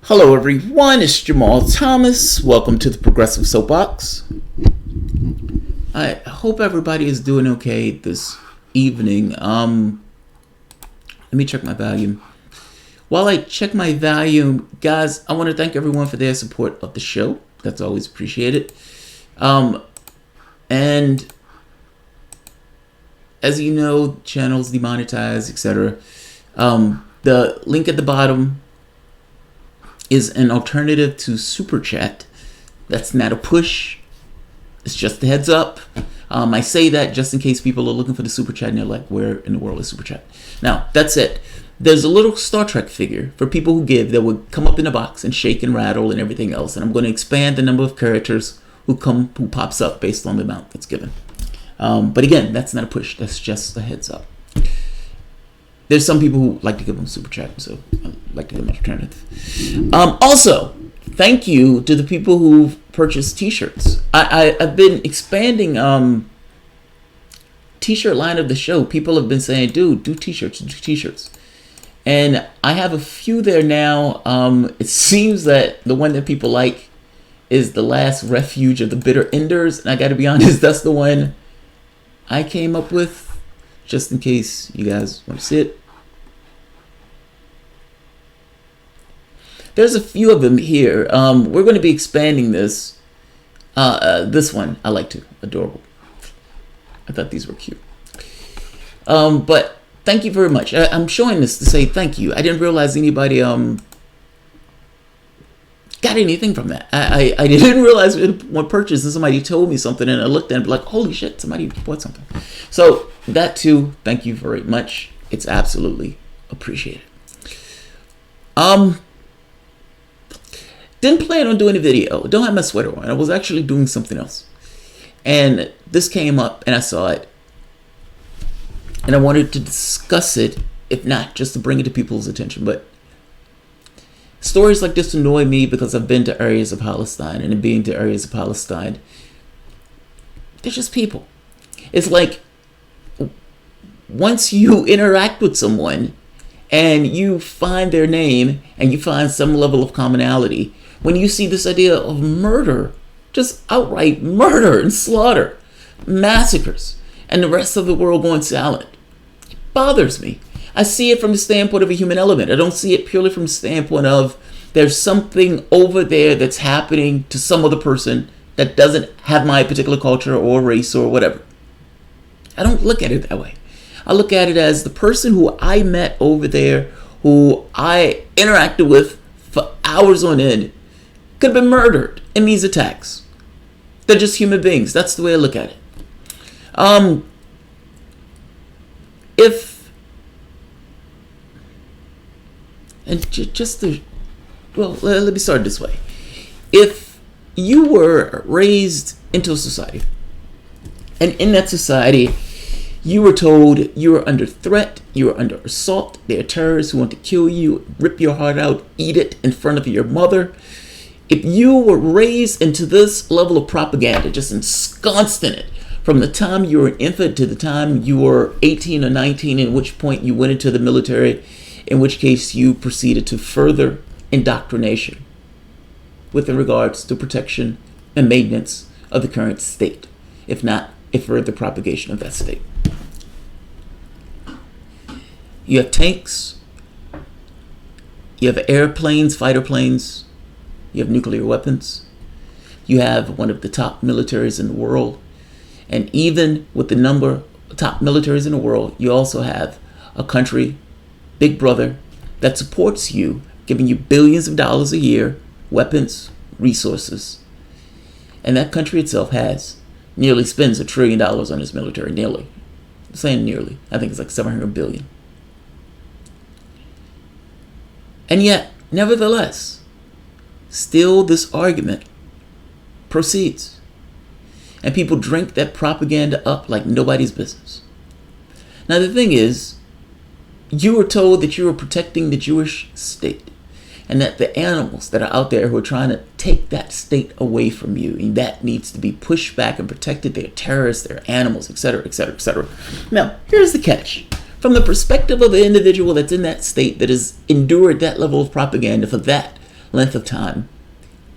Hello everyone, it's Jamarl Thomas. Welcome to the Progressive Soapbox. I hope everybody is doing okay this evening. Let me check my volume. While I check my volume, guys, I want to thank everyone for their support of the show. That's always appreciated. And as you know, channels demonetized, etc. The link at the bottom is an alternative to Super Chat. That's not a push. It's just a heads up. I say that just in case people are looking for the Super Chat and they're like, where in the world is Super Chat? Now, that's it. There's a little Star Trek figure for people who give that would come up in a box and shake and rattle and everything else. And I'm going to expand the number of characters who pops up based on the amount that's given. But again, that's not a push. That's just a heads up. There's some people who like to give them Super Chat, so I like to give them an alternative. Also, thank you to the people who've purchased T-shirts. I've been expanding T-shirt line of the show. People have been saying, dude, do T-shirts. And I have a few there now. It seems that the one that people like is The Last Refuge of the Bitter Enders. And I got to be honest, that's the one I came up with, just in case you guys want to see it. There's a few of them here. We're going to be expanding this. This one I like too. Adorable. I thought these were cute. But thank you very much. I'm showing this to say thank you. I didn't realize anybody got anything from that. I didn't realize one purchase and somebody told me something and I looked at it like, holy shit, somebody bought something. So that too, thank you very much. It's absolutely appreciated. Didn't plan on doing a video. Don't have my sweater on. I was actually doing something else. And this came up and I saw it. And I wanted to discuss it, if not just to bring it to people's attention. But stories like this annoy me because I've been to areas of Palestine. And in being to areas of Palestine, they're just people. It's like once you interact with someone and you find their name and you find some level of commonality, when you see this idea of murder, just outright murder and slaughter, massacres, and the rest of the world going silent, it bothers me. I see it from the standpoint of a human element. I don't see it purely from the standpoint of there's something over there that's happening to some other person that doesn't have my particular culture or race or whatever. I don't look at it that way. I look at it as the person who I met over there, who I interacted with for hours on end, could have been murdered in these attacks. They're just human beings. That's the way I look at it. Let me start this way. If you were raised into a society, and in that society, you were told you were under threat, you were under assault, there are terrorists who want to kill you, rip your heart out, eat it in front of your mother. If you were raised into this level of propaganda, just ensconced in it, from the time you were an infant to the time you were 18 or 19, in which point you went into the military, in which case you proceeded to further indoctrination with regards to protection and maintenance of the current state, if not a further propagation of that state. You have tanks, you have airplanes, fighter planes, you have nuclear weapons, you have one of the top militaries in the world, and even with the number of top militaries in the world, you also have a country, Big Brother, that supports you, giving you billions of dollars a year, weapons, resources. And that country itself nearly spends $1 trillion on its military, nearly. I'm saying nearly. I think it's like 700 billion. And yet, nevertheless, still this argument proceeds. And people drink that propaganda up like nobody's business. Now the thing is, you were told that you were protecting the Jewish state, and that the animals that are out there who are trying to take that state away from you, and that needs to be pushed back and protected. They're terrorists, they're animals, etc., etc., etc. Now, here's the catch. From the perspective of the individual that's in that state, that has endured that level of propaganda for that length of time,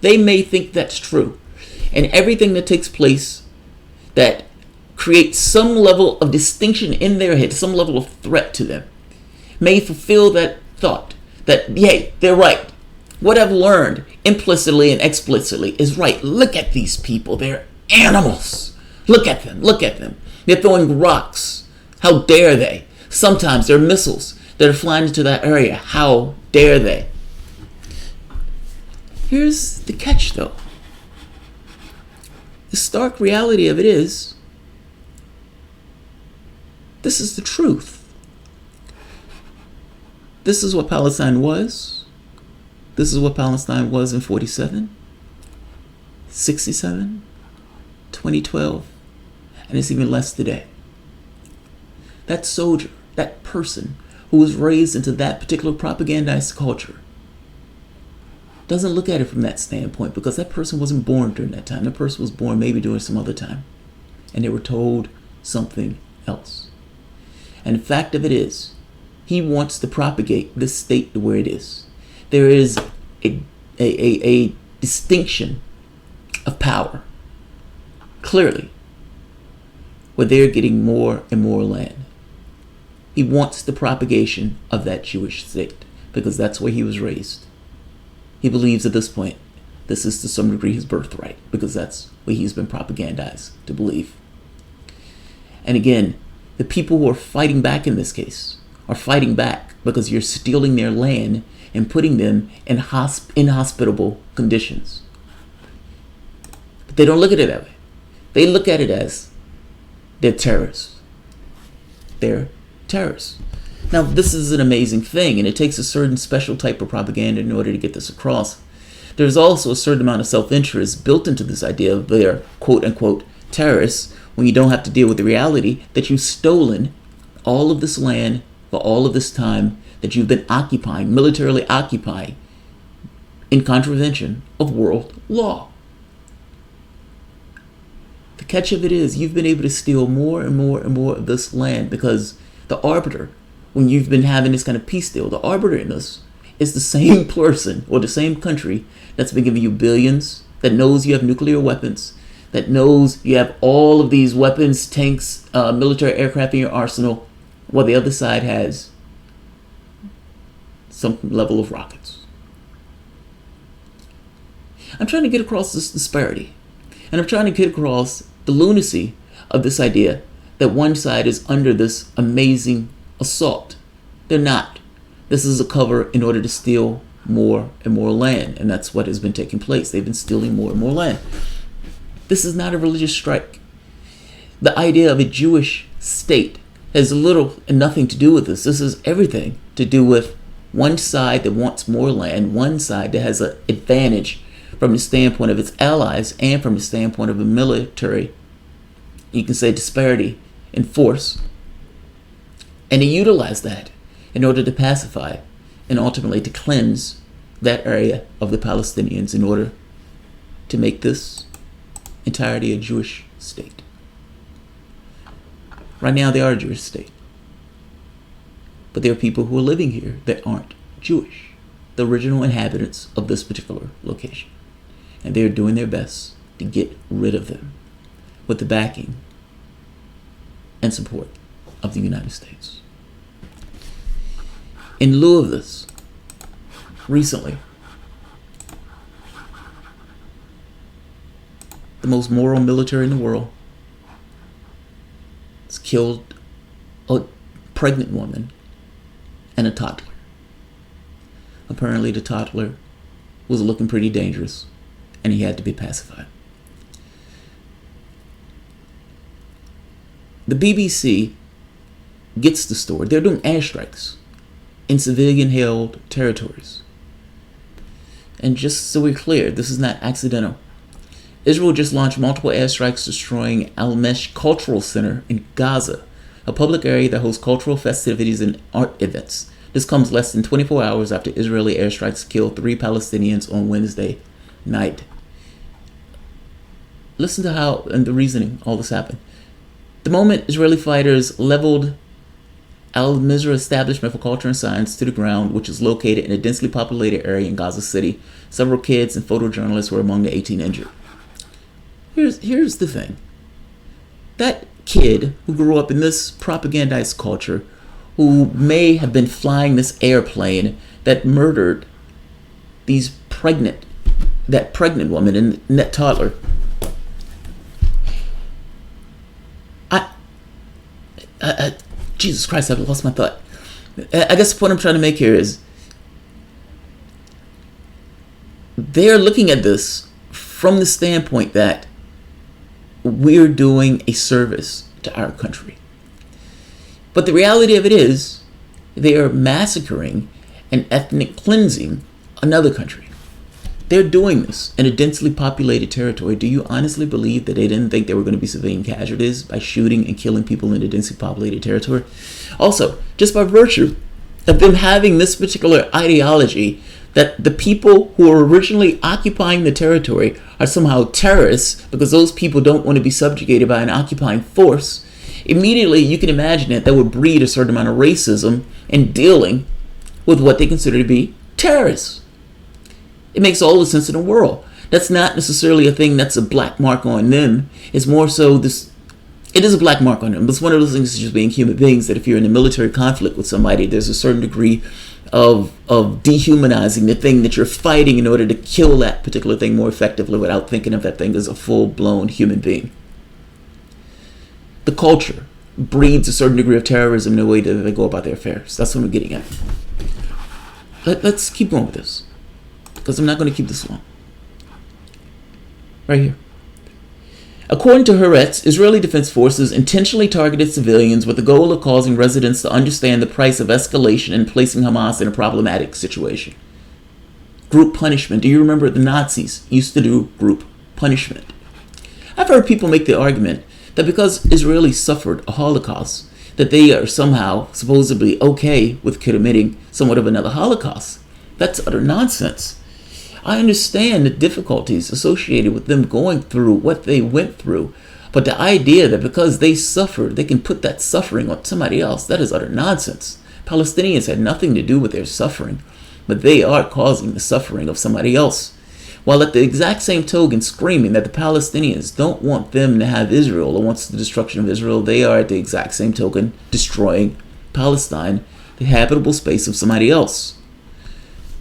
they may think that's true. And everything that takes place that creates some level of distinction in their head, some level of threat to them, may fulfill that thought that, hey, they're right. What I've learned implicitly and explicitly is right. Look at these people. They're animals. Look at them. Look at them. They're throwing rocks. How dare they? Sometimes they're missiles that are flying into that area. How dare they? Here's the catch, though. The stark reality of it is, this is the truth. This is what Palestine was. This is what Palestine was in 47, 67, 2012, and it's even less today. That soldier, that person who was raised into that particular propagandized culture, doesn't look at it from that standpoint, because that person wasn't born during that time. That person was born maybe during some other time, and they were told something else. And the fact of it is, he wants to propagate this state to where it is. There is a distinction of power, clearly, where they're getting more and more land. He wants the propagation of that Jewish state, because that's where he was raised. He believes at this point, this is to some degree his birthright, because that's what he's been propagandized to believe. And again, the people who are fighting back in this case are fighting back because you're stealing their land and putting them in inhospitable conditions. But they don't look at it that way. They look at it as they're terrorists. They're terrorists. Now, this is an amazing thing, and it takes a certain special type of propaganda in order to get this across. There's also a certain amount of self-interest built into this idea of they're quote-unquote terrorists, when you don't have to deal with the reality that you've stolen all of this land for all of this time that you've been occupying, militarily occupying, in contravention of world law. The catch of it is, you've been able to steal more and more and more of this land because the arbiter, when you've been having this kind of peace deal, the arbiter in this is the same person or the same country that's been giving you billions, that knows you have nuclear weapons, that knows you have all of these weapons, tanks, military aircraft in your arsenal, while the other side has some level of rockets. I'm trying to get across this disparity, and I'm trying to get across the lunacy of this idea that one side is under this amazing assault. They're not. This is a cover in order to steal more and more land, and that's what has been taking place. They've been stealing more and more land. This is not a religious strike. The idea of a Jewish state has little and nothing to do with this. This is everything to do with one side that wants more land, one side that has an advantage from the standpoint of its allies and from the standpoint of a military, you can say, disparity in force. And they utilize that in order to pacify and ultimately to cleanse that area of the Palestinians in order to make this entirety a Jewish state. Right now they are a Jewish state. But there are people who are living here that aren't Jewish, the original inhabitants of this particular location. And they're doing their best to get rid of them with the backing and support of the United States. In lieu of this, recently, the most moral military in the world has killed a pregnant woman and a toddler. Apparently the toddler was looking pretty dangerous and he had to be pacified. The BBC gets the story. They're doing airstrikes in civilian-held territories. And just so we're clear, this is not accidental. Israel just launched multiple airstrikes destroying Al-Mesh Cultural Center in Gaza, a public area that hosts cultural festivities and art events. This comes less than 24 hours after Israeli airstrikes killed 3 Palestinians on Wednesday night. Listen to how and the reasoning all this happened. The moment Israeli fighters leveled Al-Mizra Establishment for Culture and Science to the ground, which is located in a densely populated area in Gaza City. Several kids and photojournalists were among the 18 injured. Here's the thing. That kid who grew up in this propagandized culture, who may have been flying this airplane that murdered that pregnant woman and that toddler. Jesus Christ, I've lost my thought. I guess the point I'm trying to make here is they're looking at this from the standpoint that we're doing a service to our country. But the reality of it is they are massacring and ethnic cleansing another country. They're doing this in a densely populated territory. Do you honestly believe that they didn't think there were going to be civilian casualties by shooting and killing people in a densely populated territory? Also, just by virtue of them having this particular ideology that the people who were originally occupying the territory are somehow terrorists because those people don't want to be subjugated by an occupying force, immediately you can imagine that would breed a certain amount of racism in dealing with what they consider to be terrorists. It makes all the sense in the world. That's not necessarily a thing that's a black mark on them. It's more so this. It is a black mark on them, but it's one of those things, just being human beings, that if you're in a military conflict with somebody, there's a certain degree of dehumanizing the thing that you're fighting in order to kill that particular thing more effectively without thinking of that thing as a full-blown human being. The culture breeds a certain degree of terrorism in the way that they go about their affairs. That's what I'm getting at. Let's keep going with this, because I'm not going to keep this long. Right here. According to Haaretz, Israeli Defense Forces intentionally targeted civilians with the goal of causing residents to understand the price of escalation and placing Hamas in a problematic situation. Group punishment. Do you remember the Nazis used to do group punishment? I've heard people make the argument that because Israelis suffered a Holocaust, that they are somehow supposedly okay with committing somewhat of another Holocaust. That's utter nonsense. I understand the difficulties associated with them going through what they went through, but the idea that because they suffered, they can put that suffering on somebody else, that is utter nonsense. Palestinians had nothing to do with their suffering, but they are causing the suffering of somebody else, while at the exact same token screaming that the Palestinians don't want them to have Israel or wants the destruction of Israel. They are at the exact same token destroying Palestine, the habitable space of somebody else.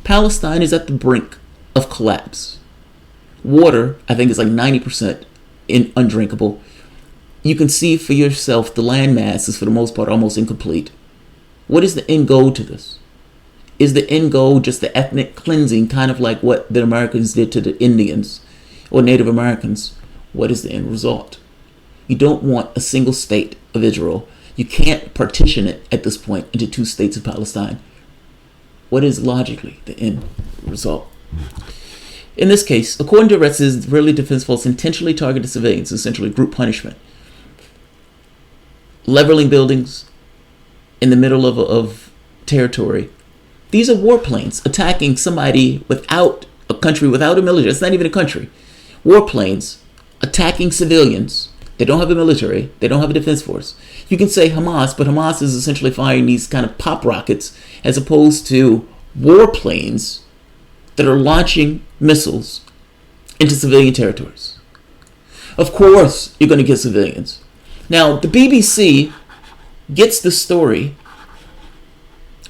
Palestine is at the brink of collapse. Water, I think, is like 90% undrinkable. You can see for yourself the landmass is for the most part almost incomplete. What is the end goal to this? Is the end goal just the ethnic cleansing, kind of like what the Americans did to the Indians or Native Americans? What is the end result? You don't want a single state of Israel. You can't partition it at this point into two states of Palestine. What is logically the end result? In this case, according to Haaretz, Israeli Defense Force intentionally targeted civilians, essentially group punishment. Leveling buildings in the middle of territory. These are warplanes attacking somebody without a country, without a military. It's not even a country. Warplanes attacking civilians. They don't have a military. They don't have a defense force. You can say Hamas, but Hamas is essentially firing these kind of pop rockets as opposed to warplanes that are launching missiles into civilian territories. Of course, you're going to get civilians. Now, the BBC gets the story,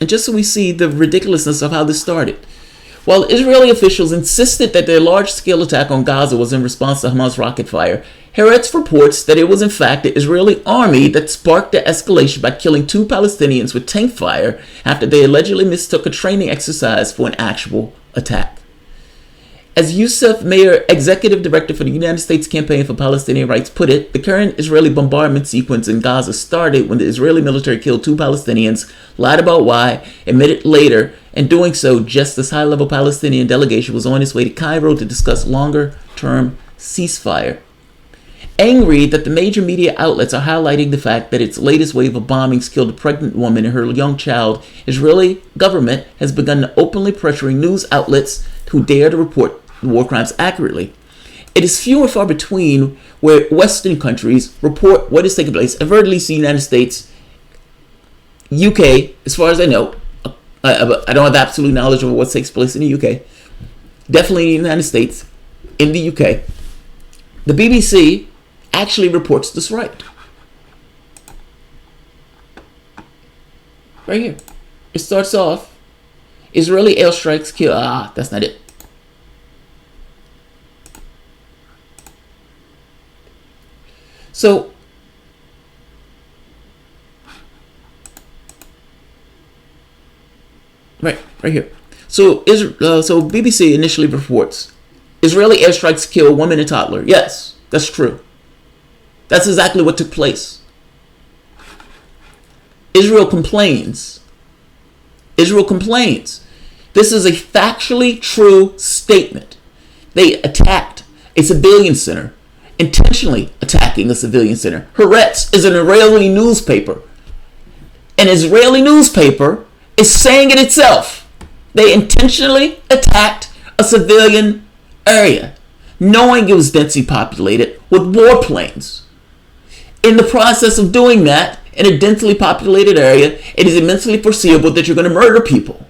and just so we see the ridiculousness of how this started. While Israeli officials insisted that their large-scale attack on Gaza was in response to Hamas rocket fire, Haaretz reports that it was in fact the Israeli army that sparked the escalation by killing 2 Palestinians with tank fire after they allegedly mistook a training exercise for an actual attack. As Youssef Meir, executive director for the United States Campaign for Palestinian Rights, put it, the current Israeli bombardment sequence in Gaza started when the Israeli military killed 2 Palestinians, lied about why, admitted later, and doing so just as high-level Palestinian delegation was on its way to Cairo to discuss longer-term ceasefire. Angry that the major media outlets are highlighting the fact that its latest wave of bombings killed a pregnant woman and her young child, Israeli government has begun openly pressuring news outlets who dare to report war crimes accurately. It is few and far between where Western countries report what is taking place, and at least the United States UK, as far as I know, I don't have absolute knowledge of what takes place in the UK. Definitely in the United States, in the UK, the BBC actually reports this right. Right here. It starts off, Israeli airstrikes kill. That's not it. So, right here. So BBC initially reports Israeli airstrikes kill woman and toddler. Yes, that's true. That's exactly what took place. Israel complains. This is a factually true statement. They attacked a civilian center, intentionally attacking a civilian center. Haaretz is an Israeli newspaper. An Israeli newspaper is saying it itself. They intentionally attacked a civilian area, knowing it was densely populated with warplanes. In the process of doing that, in a densely populated area, it is immensely foreseeable that you're going to murder people.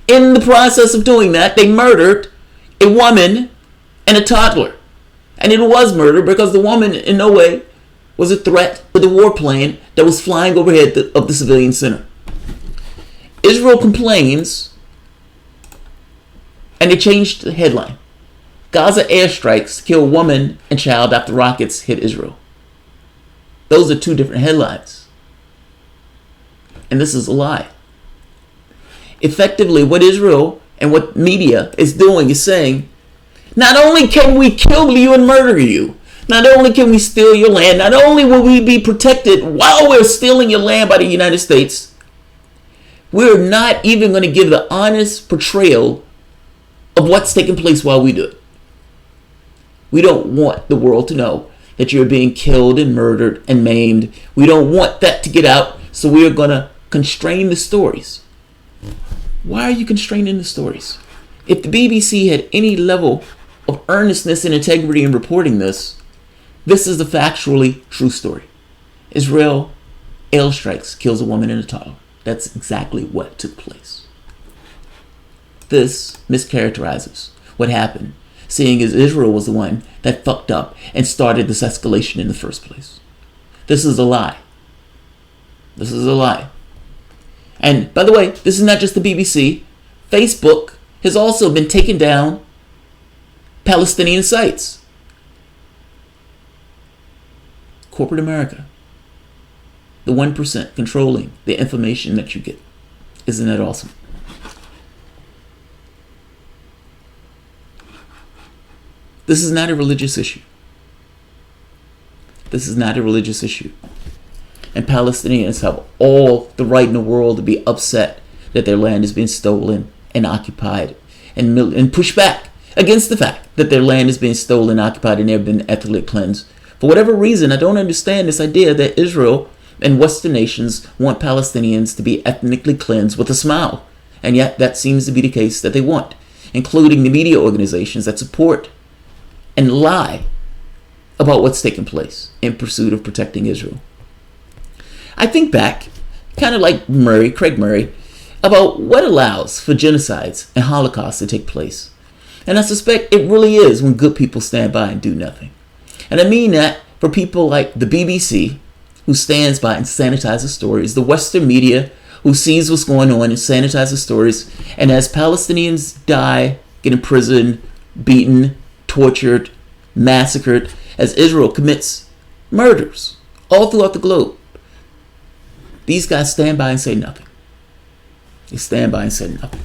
In the process of doing that, they murdered a woman and a toddler. And it was murder because the woman in no way was a threat to the warplane that was flying overhead of the civilian center. Israel complains, and they changed the headline. Gaza airstrikes kill woman and child after rockets hit Israel. Those are two different headlines. And this is a lie. Effectively, what Israel and what media is doing is saying, not only can we kill you and murder you, not only can we steal your land, not only will we be protected while we're stealing your land by the United States, we're not even going to give the honest portrayal of what's taking place while we do it. We don't want the world to know that you're being killed and murdered and maimed. We don't want that to get out, so we are going to constrain the stories. Why are you constraining the stories? If the BBC had any level of earnestness and integrity in reporting this, this is a factually true story. Israel airstrikes kills a woman and a toddler. That's exactly what took place. This mischaracterizes what happened, seeing as Israel was the one that fucked up and started this escalation in the first place. This is a lie. This is a lie. And by the way, this is not just the BBC. Facebook has also been taking down Palestinian sites. Corporate America. The 1% controlling the information that you get. Isn't that awesome? This is not a religious issue. This is not a religious issue. And Palestinians have all the right in the world to be upset that their land is being stolen and occupied and push back against the fact that their land is being stolen, occupied, and they've been ethnically cleansed. For whatever reason, I don't understand this idea that Israel and Western nations want Palestinians to be ethnically cleansed with a smile. And yet that seems to be the case that they want, including the media organizations that support and lie about what's taking place in pursuit of protecting Israel. I think back, kind of like Craig Murray, about what allows for genocides and holocausts to take place. And I suspect it really is when good people stand by and do nothing. And I mean that for people like the BBC, who stands by and sanitizes stories, the Western media, who sees what's going on and sanitizes stories, and as Palestinians die, get imprisoned, beaten, tortured, massacred, as Israel commits murders all throughout the globe, these guys stand by and say nothing. They stand by and say nothing.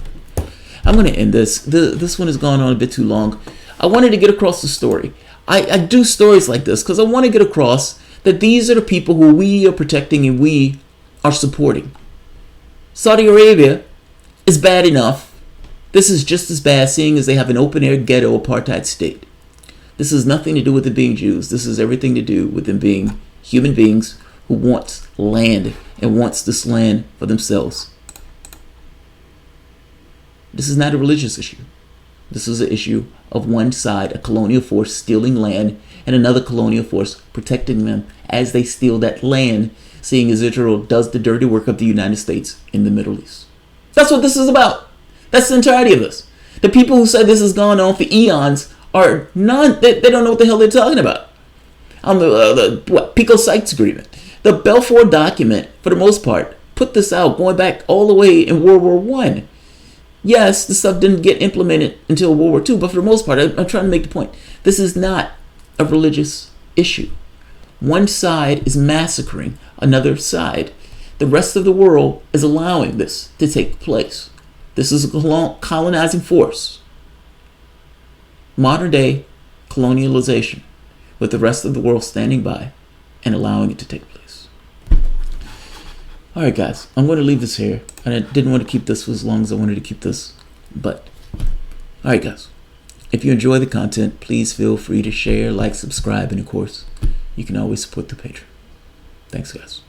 I'm going to end this. This one has gone on a bit too long. I wanted to get across the story. I do stories like this because I want to get across that these are the people who we are protecting and we are supporting. Saudi Arabia is bad enough. This is just as bad, seeing as they have an open-air ghetto apartheid state. This has nothing to do with them being Jews. This has everything to do with them being human beings who want land and wants this land for themselves. This is not a religious issue. This is an issue of one side, a colonial force stealing land, and another colonial force protecting them as they steal that land seeing as Israel does the dirty work of the United States in the Middle East. That's what this is about. That's the entirety of this. The people who say this has gone on for eons are they don't know what the hell they're talking about. On the Pico Sykes Agreement, the Balfour document, for the most part, put this out going back all the way in World War One. Yes, the stuff didn't get implemented until World War II, but for the most part, I'm trying to make the point. This is not a religious issue. One side is massacring another side. The rest of the world is allowing this to take place. This is a colonizing force. Modern day colonialization, with the rest of the world standing by and allowing it to take place. All right, guys, I'm going to leave this here. I didn't want to keep this as long as I wanted to keep this, but all right, guys, if you enjoy the content, please feel free to share, like, subscribe, and of course, you can always support the Patreon. Thanks, guys.